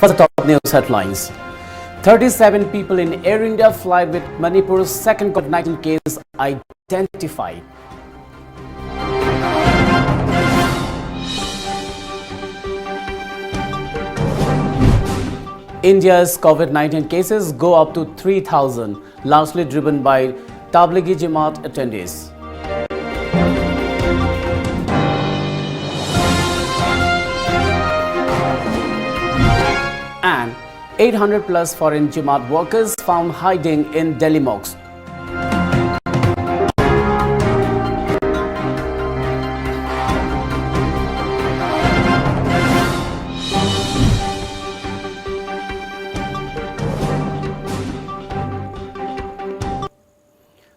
For the top news headlines, 37 people in Air India flight with Manipur's second COVID-19 case identified. India's COVID-19 cases go up to 3,000, largely driven by Tablighi Jamaat attendees. And 800 plus foreign Jamaat workers found hiding in Delhi mosques.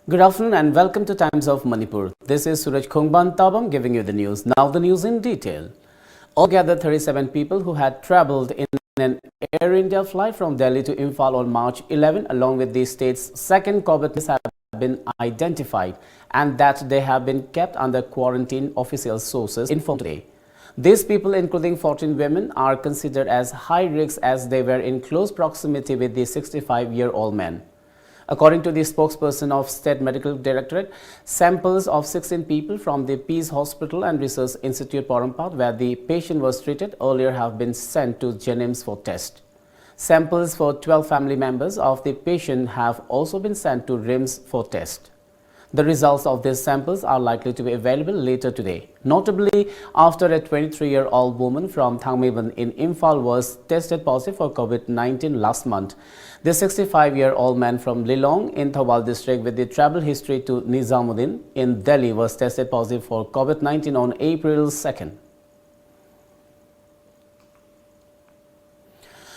Good afternoon and welcome to Times of Manipur. This is SURAJ giving you the news. Now the news in detail. Altogether, 37 people who had travelled in an Air India flight from Delhi to Imphal on March 11, along with the state's second COVID case, have been identified and that they have been kept under quarantine, official sources informed today. These people, including 14 women, are considered as high risk as they were in close proximity with the 65-year-old man. According to the spokesperson of State Medical Directorate, samples of 16 people from the Peace Hospital and Research Institute Porompat, where the patient was treated earlier, have been sent to Jennings for test. Samples for 12 family members of the patient have also been sent to RIMS for test. The results of these samples are likely to be available later today. Notably, after a 23-year-old woman from Thangmeiban in Imphal was tested positive for COVID-19 last month, the 65-year-old man from Lilong in Thawal district with the travel history to Nizamuddin in Delhi was tested positive for COVID-19 on April 2nd.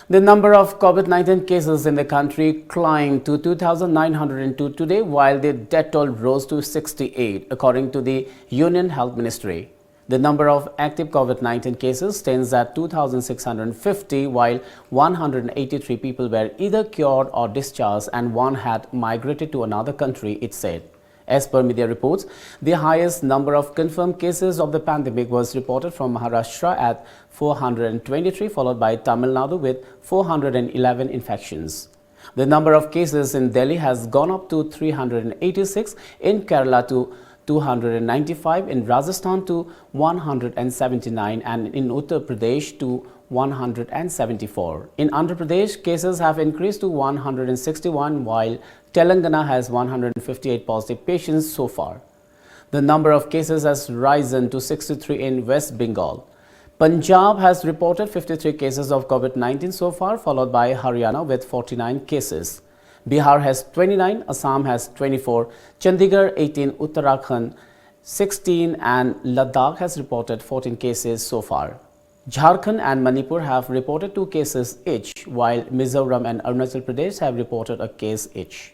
The number of COVID-19 cases in the country climbed to 2,902 today, while the death toll rose to 68, according to the Union Health Ministry. The number of active COVID-19 cases stands at 2,650, while 183 people were either cured or discharged and one had migrated to another country, it said. As per media reports, the highest number of confirmed cases of the pandemic was reported from Maharashtra at 423, followed by Tamil Nadu with 411 infections. The number of cases in Delhi has gone up to 386, in Kerala to 295, in Rajasthan to 179, and in Uttar Pradesh to 174. In Andhra Pradesh, cases have increased to 161, while Telangana has 158 positive patients so far. The number of cases has risen to 63 in West Bengal. Punjab has reported 53 cases of COVID-19 so far, followed by Haryana with 49 cases. Bihar has 29, Assam has 24, Chandigarh 18, Uttarakhand 16, and Ladakh has reported 14 cases so far. Jharkhand and Manipur have reported 2 cases each, while Mizoram and Arunachal Pradesh have reported a case each.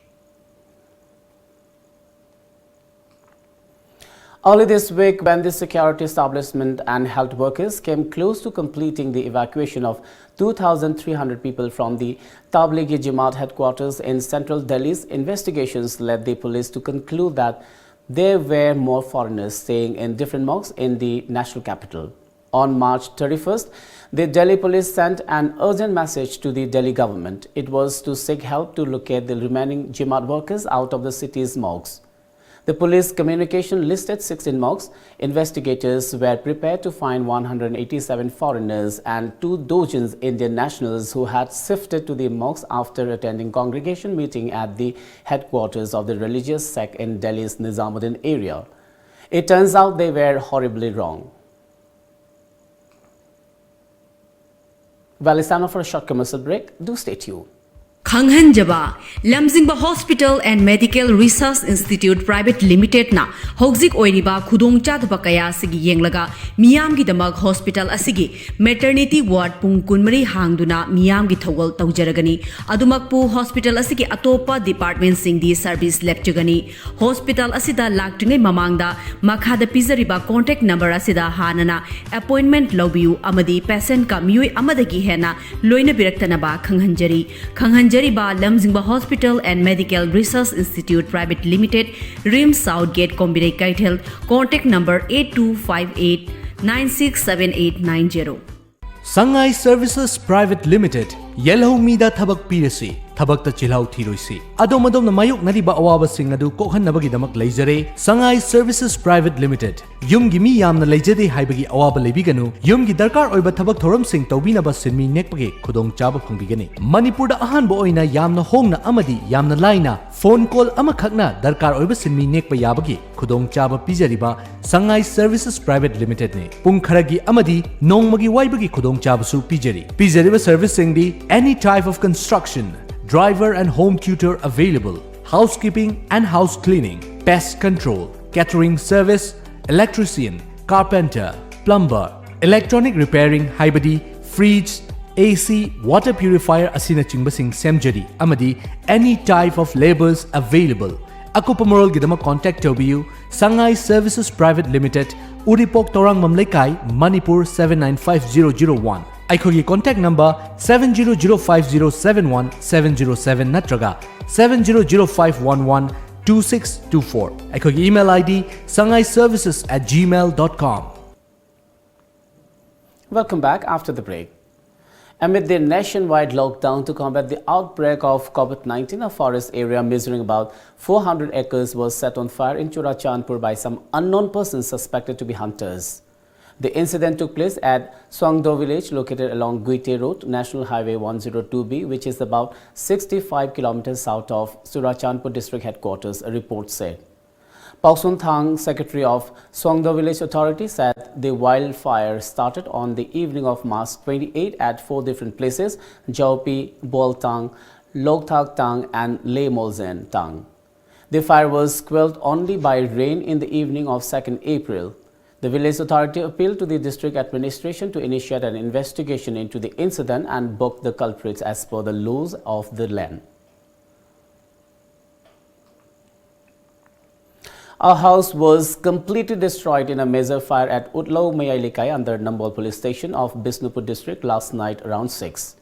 Early this week, when the security establishment and health workers came close to completing the evacuation of 2,300 people from the Tablighi Jamaat headquarters in central Delhi's investigations led the police to conclude that there were more foreigners staying in different mosques in the national capital. On March 31st, the Delhi police sent an urgent message to the Delhi government. It was to seek help to locate the remaining Jamaat workers out of the city's mosques. The police communication listed 16 mosques. Investigators were prepared to find 187 foreigners and 2 dozens Indian nationals who had shifted to the mosques after attending congregation meeting at the headquarters of the religious sect in Delhi's Nizamuddin area. It turns out they were horribly wrong. Well, it's time for a short commercial break. Do stay tuned. Khanghanjaba, Lamjingba Hospital and Medical Research Institute Private Limited na Hogzik Oiriba Khudong Chadba Kaya Sigi Yenglaga, Miyamgi Damag Hospital Asigi, Maternity Ward Pung Kunmari Hangduna, Miyamgi Tawal Taujaragani, Adumakpu Hospital Asigi Atopa Department Singdi Service Lepchugani, Hospital Asida Laktunge Mamangda, Makhada Pizariba contact number Asida Hanana, appointment Lobiu Amadi Patient Kamui Amadagi Hena, Loina Biraktanaba Khanghanjari Jariba Lamjingba Hospital and Medical Research Institute Private Limited, RIMS Southgate Kombinate Kaitel, contact number 8258 967890. Sangai Services Private Limited, Yellow Mida Tabak Pirasi, Tabakta Chilhau Thiroisi. Adom adom na mayok nadiba awaba singadu kokhan nabagi damak leizare, Sangai Services Private Limited. Yum gimi yam na leijade haibagi awaba lebiganu, yum gi darkar oiba tabak thoram sing tawbina ba sinmi nekpage khudong chaba phangbigani. Manipur da ahan bo oina yamna hongna amadi yamna laina phone call amakhakna darkar oiba sinmi nekpa yabagi khudong chaba pijariba Sangai Services Private Limited ne. Pung kharagi amadi nongmagi waibagi khudong chaba su pijari. Pijariba service singdi any type of construction, driver and home tutor available, housekeeping and house cleaning, pest control, catering service, electrician, carpenter, plumber, electronic repairing, haibadi, fridge, AC, water purifier asina chingbasing semjari, amadi, any type of labors available. Akupamoral gidama contact tobiyu, Sangai Services Private Limited, Uripok Torang Mamlekai, Manipur 795001. Aikogi contact number 7005071707 natraga 7005112624. Aikogi email ID sangaiservices@gmail.com. Welcome back after the break. Amid the nationwide lockdown to combat the outbreak of COVID-19, a forest area measuring about 400 acres was set on fire in Churachandpur by some unknown persons suspected to be hunters. The incident took place at Swangdo village located along Guite Road, National Highway 102B, which is about 65 kilometers south of Surachandpur district headquarters, a report said. Pausun Thang, secretary of Swangdo village authority, said the wildfire started on the evening of March 28 at 4 different places: Jaupi, Boltang, Lokthak Tang and Le Molzen Tang. The fire was quelled only by rain in the evening of 2nd April. The village authority appealed to the district administration to initiate an investigation into the incident and book the culprits as per the laws of the land. A house was completely destroyed in a major fire at Utlau Mayalikai under Nambol police station of Bisnupur district last night around 6.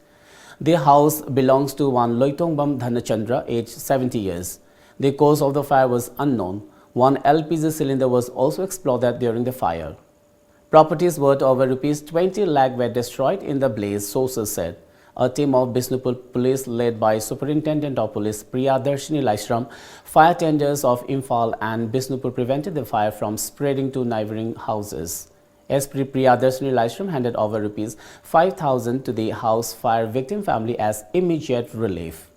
The house belongs to one Loitongbam Dhanachandra, aged 70 years. The cause of the fire was unknown. One LPG cylinder was also exploded during the fire. Properties worth over Rs 20 lakh were destroyed in the blaze, sources said. A team of Bisnupur police led by Superintendent of Police Priyadarshini Laishram, fire tenders of Imphal and Bisnupur prevented the fire from spreading to neighbouring houses. SP Priyadarshini Laishram handed over Rs 5,000 to the house fire victim family as immediate relief.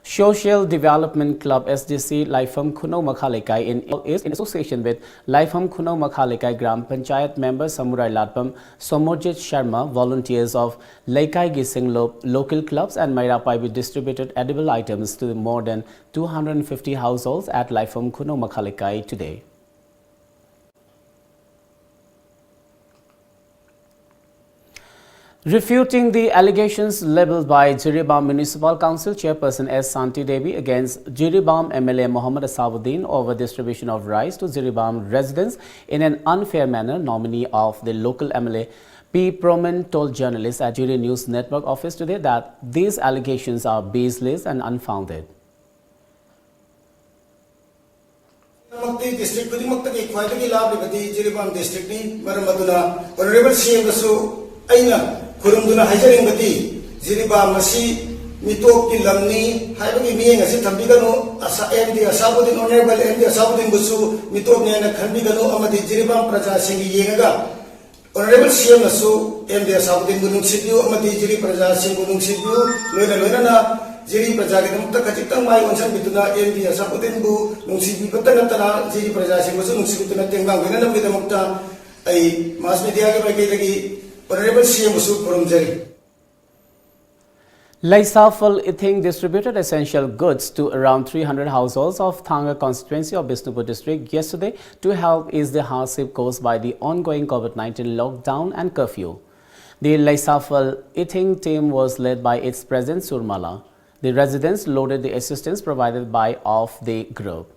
Social Development Club SDC Laifam Khuno Makhalekai is in association with Laifam Khuno Makhalekai Gram Panchayat member Samurai Latpam, Somorjit Sharma, volunteers of Laikai Gising local clubs and Mairapai distributed edible items to more than 250 households at Laifam Khuno Makhalekai today. Refuting the allegations labelled by Jiribam Municipal Council Chairperson S. Santi Devi against Jiribam MLA Mohammad Asabuddin over distribution of rice to Jiribam residents in an unfair manner, nominee of the local MLA P. Proman told journalists at Jiri News Network office today that these allegations are baseless and unfounded. District Kurumduna Hajaring Bati, Ziriba Masi, Mitok Lamni, Haibaki being as it Tambigano, Asa MD, Asabudin Honorable MD, Asabudin Busu, Mitok Nana Kambigano, Amadi Jiribam Praja Singi Yenga, Honorable Siamasu, MD Asabudin Gunung Sibu, Amadi Jiri Praja Singunung Sibu, Luna, Jiri Praja Katitan, my own son Bituna, MD Asabudin Bu, Nusibi Patana, Jiri Praja Singusu, Nusibutuna Tenga, Vinana with the Mukta, a mass media Magagi. Laisafal Ithing distributed essential goods to around 300 households of Thanga constituency of Bisnupur district yesterday to help ease the hardship caused by the ongoing COVID-19 lockdown and curfew. The Laisafal Ithing team was led by its president Surmala. The residents loaded the assistance provided by of the group.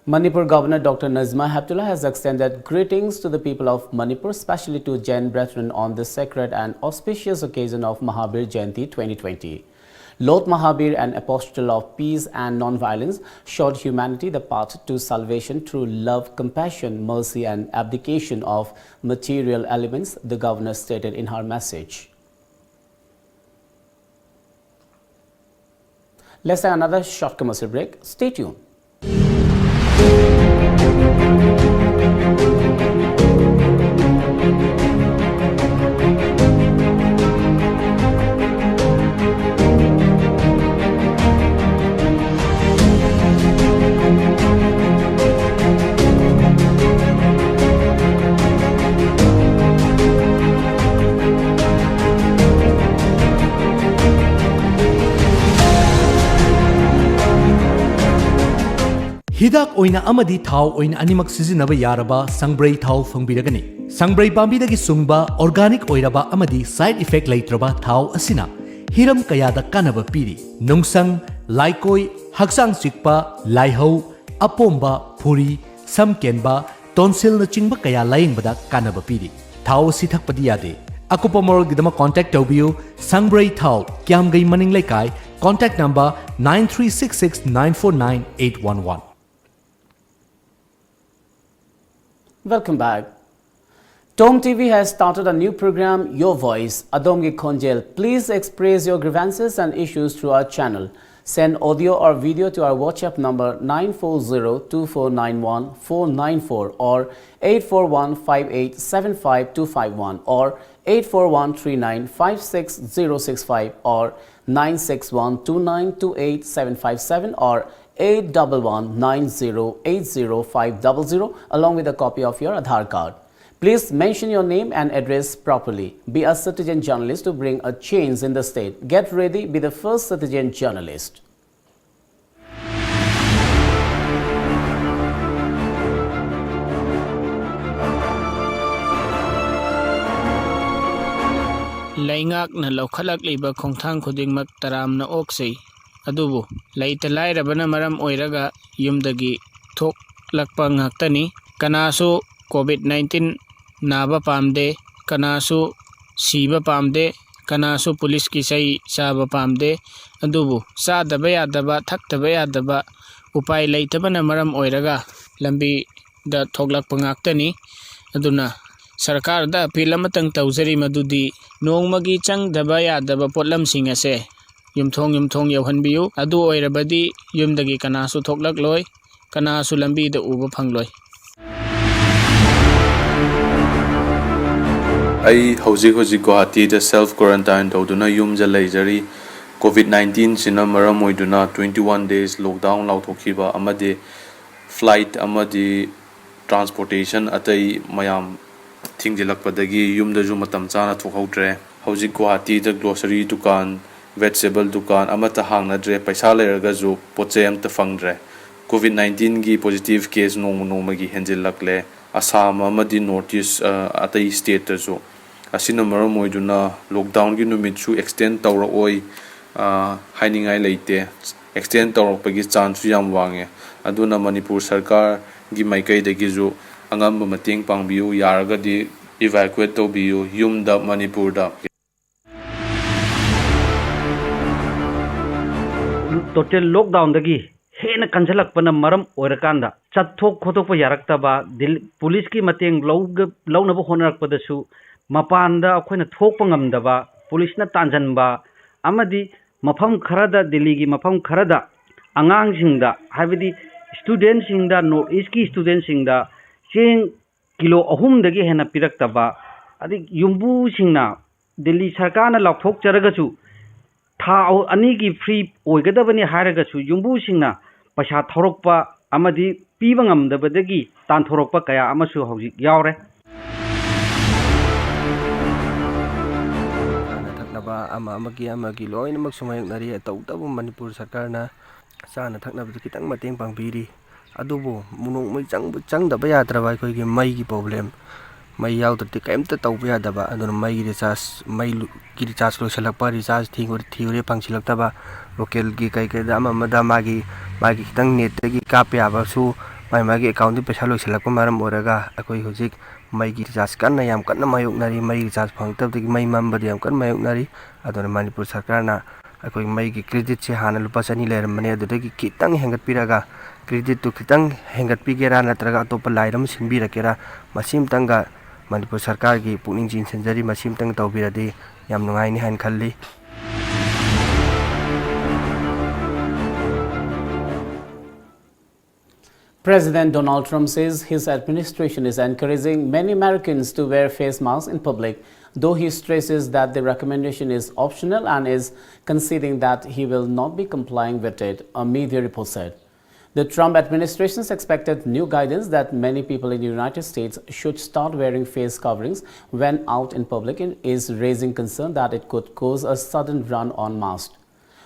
Manipur Governor Dr. Nazma Heptullah has extended greetings to the people of Manipur, especially to Jain brethren on the sacred and auspicious occasion of Mahabir Jayanti 2020. Lord Mahabir, an apostle of peace and non-violence, showed humanity the path to salvation through love, compassion, mercy and abdication of material elements, the governor stated in her message. Let's take another short commercial break. Stay tuned. Hidak oina amadi thau oina animak sizinaba yaraba sangbrai thau fangbiragani. Sangbrai pambidagi sungba organic oiraba amadi side effect leitraba thau asina hiram kayada kanaba piri. Nungsang, laikoi, haksang sikpa, laihau, apomba, puri, samkenba, tonsil na chingba kaya layingbada kanaba piri. Thau si thakpadi yade. Akupa moral gidama contact taubiyo sangbrai thau kyam gai maning laikai. Contact number 9366949811. Welcome back. TOMTV has started a new program, Your Voice, Adomgi Konjel. Please express your grievances and issues through our channel. Send audio or video to our WhatsApp number 940-2491-494 or 841-5875251 or 841-3956-065 or 961-2928-757 or 811-90-80500 along with a copy of your Aadhaar card. Please mention your name and address properly. Be a citizen journalist to bring a change in the state. Get ready, be the first citizen journalist. Laingak na laukhalak liba khongthang khudingmak taram na oksei adubu laita lairabana maram oiraga yumdagi thok lakpa ngaktani kanasu COVID-19 naba pamde kanasu siba pamde kanasu police ki sai saba pamde adubu sa daba yadaba thakdaba yadaba upai leitabana maram oiraga lambi da thoklakpa ngaktani aduna Sarkar da appeal amatang tawjari madudi nongmagi changdaba yadaba potlamsing ase yumthong yauhanbiyu adu oirabadi yumdagi kanasu thoklakloi kanasu lambi da uba phangloi ai hojik Guwahati da self quarantine tawduna yumja leijari COVID-19 sina maram oiduna 21 days lockdown lauthokhiba amade flight amadi transportation atai mayam thingjelakpadagi yumdaju matam chana thokhautre hojik Guwahati da grocery dukan vegetable dukan amata hangnadre paisa leiraga ju poche amta fangdre COVID-19 gi positive case nongmagi henjilakle Assam amadi Northeast atai state ta ju asina maram oiduna lockdown gi numit chu extend tawra oi hainingai leite extend tawrapagi chance yam wange aduna Manipur sarkar gi maikai dagi ju angamba mateng pangbiu yaraga di evacuate tobiu yumda Manipur da total lockdown dagi hena kanjalak pana maram oirakanda chathok khotok pa yaraktaba police ki mateng launa ba honarak padasu mapanda akhoina thokpa ngamdaba police na tanjanba amadi mafam kharada Delhi gi mafam kharada angang singda habidi student singda north east ki student singda cheng kilo ahum dagi hena piraktaba adi yumbu singna Delhi sarkar na lakhok charagachu Thao anigi free oigadabani haragasu yumbu singna paisa thorokpa amadi piba ngamdabadagi tanthorokpa kaya amasu hojik yaure thaknaba amagi loinamak sumayaknari tawtabu Manipur sarkarna sana thaknabadu kitang mateng pangbiri adubu munong mai changdaba yadraba aikoigi mai gi problem mai yaudrti kaimta tawba yadaba aduna mai gi recharge loisalakpa recharge theory pangsilaktaba local gi kai da amada magi kitang net gi kap yaba su magi account di paisa loisalakpa maram oraga akoi hojik mai gi recharge kanna yam kanna mayoknari mai recharge phangtabdagi mai mambadi yam kan mayoknari aduna Manipur sarkarna ꯑꯩꯈꯣꯏ ꯃꯩꯒꯤ ꯀ꯭ꯔꯦꯗꯤꯠꯁꯦ ꯍꯥꯟꯅ ꯂꯨꯄꯥ 200 ꯂꯩꯔꯝꯕꯅꯦ ꯑꯗꯨꯗꯒꯤ ꯈꯤꯇꯪ ꯍꯦꯟꯒꯠꯄꯤꯔꯒ ꯀ꯭ꯔꯦꯗꯤꯠꯇꯨ ꯈꯤꯇꯪ ꯍꯦꯟꯒꯠꯄꯤꯒꯦꯔꯥ ꯅꯠꯇ꯭ꯔꯒ ꯑꯇꯣꯞꯄ ꯂꯥꯏꯟ ꯑꯃ ꯁꯤꯟꯕꯤꯔꯛꯀꯦꯔꯥ ꯃꯁꯤꯃꯇꯪꯒ ꯃꯅꯤꯄꯨꯔ ꯁꯔꯀꯥꯔꯒꯤ ꯄꯨꯛꯅꯤꯡ ꯆꯤꯡꯁꯤꯟꯖꯔꯤ ꯃꯁꯤꯃꯇꯪ ꯇꯧꯕꯤꯔꯗꯤ ꯌꯥꯝ ꯅꯨꯡꯉꯥꯏꯅꯤ ꯍꯥꯏꯅ ꯈꯜꯂꯤ. President Donald Trump says his administration is encouraging many Americans to wear face masks in public, though he stresses that the recommendation is optional and is conceding that he will not be complying with it, a media report said. The Trump administration's expected new guidance that many people in the United States should start wearing face coverings when out in public is raising concern that it could cause a sudden run on masks.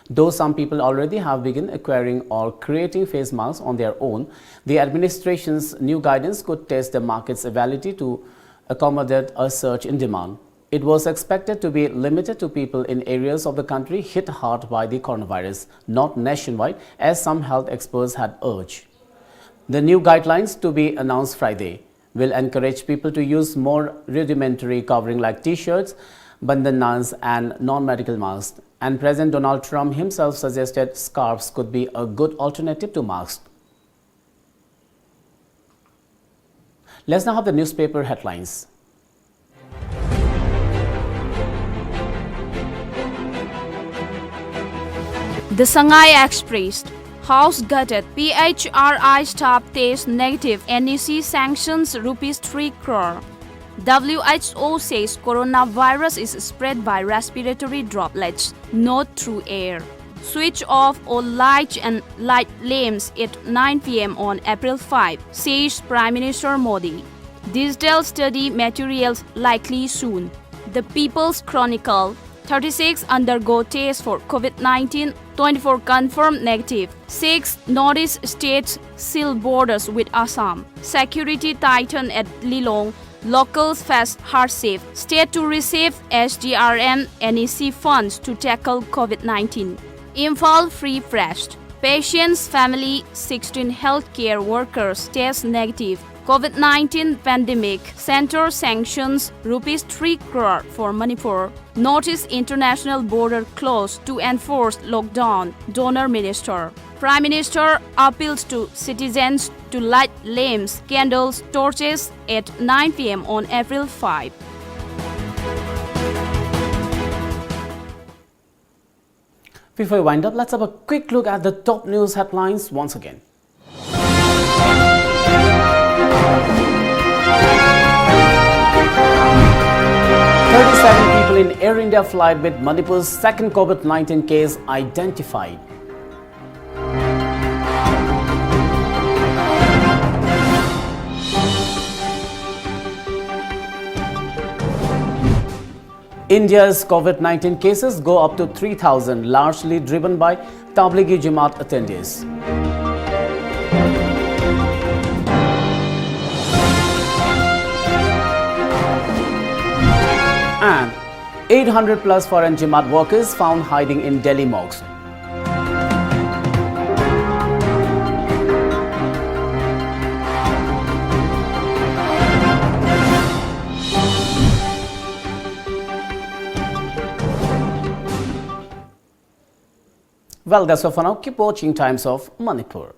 Though some people already have begun acquiring or creating face masks on their own, the administration's new guidance could test the market's ability to accommodate a surge in demand. It was expected to be limited to people in areas of the country hit hard by the coronavirus, not nationwide, as some health experts had urged. The new guidelines, to be announced Friday, will encourage people to use more rudimentary covering like t-shirts, bandanas and non-medical masks. And President Donald Trump himself suggested scarves could be a good alternative to masks. Let's now have the newspaper headlines. The Shanghai Express. House gutted. PHRI staff test negative. NEC sanctions rupees 3 crore. WHO says coronavirus is spread by respiratory droplets, not through air. Switch off all lights and light lamps at 9 p.m. on April 5, says Prime Minister Modi. Digital study materials likely soon. The People's Chronicle. 36 undergo test for COVID-19, 24 confirmed negative. 6 Northeast states seal borders with Assam. Security tighten at Lilong. Locals face hardship. State to receive SDRM NEC funds to tackle COVID-19. Imphal Free Press. Patients' family 16 healthcare workers test negative. COVID-19 pandemic. Center sanctions rupees 3 crore for Manipur. Notice international border closed to enforce lockdown. Donor Minister. Prime Minister appeals to citizens to light lamps, candles, torches at 9 p.m. on April 5. Before we wind up, let's have a quick look at the top news headlines once again. People in Air India flight with Manipur's second COVID-19 case identified. India's COVID-19 cases go up to 3,000, largely driven by Tablighi Jamaat attendees. And 800 plus foreign Jamaat workers found hiding in Delhi mosques. Well, that's all for now. Keep watching Times of Manipur.